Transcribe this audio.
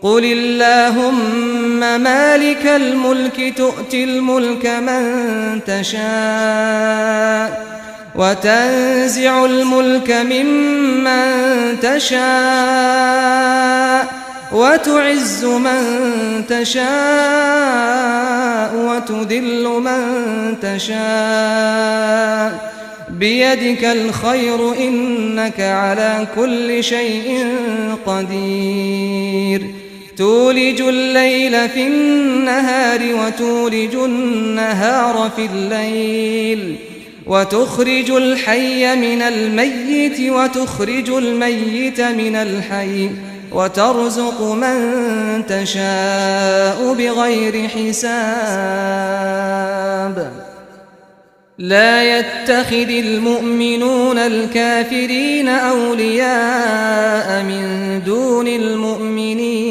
قل اللهم مالك الملك تؤتي الملك من تشاء وتنزع الملك ممن تشاء وتعز من تشاء وتذل من تشاء بيدك الخير إنك على كل شيء قدير تولج الليل في النهار وتولج النهار في الليل وتخرج الحي من الميت وتخرج الميت من الحي وترزق من تشاء بغير حساب لا يتخذ المؤمنون الكافرين أولياء من دون المؤمنين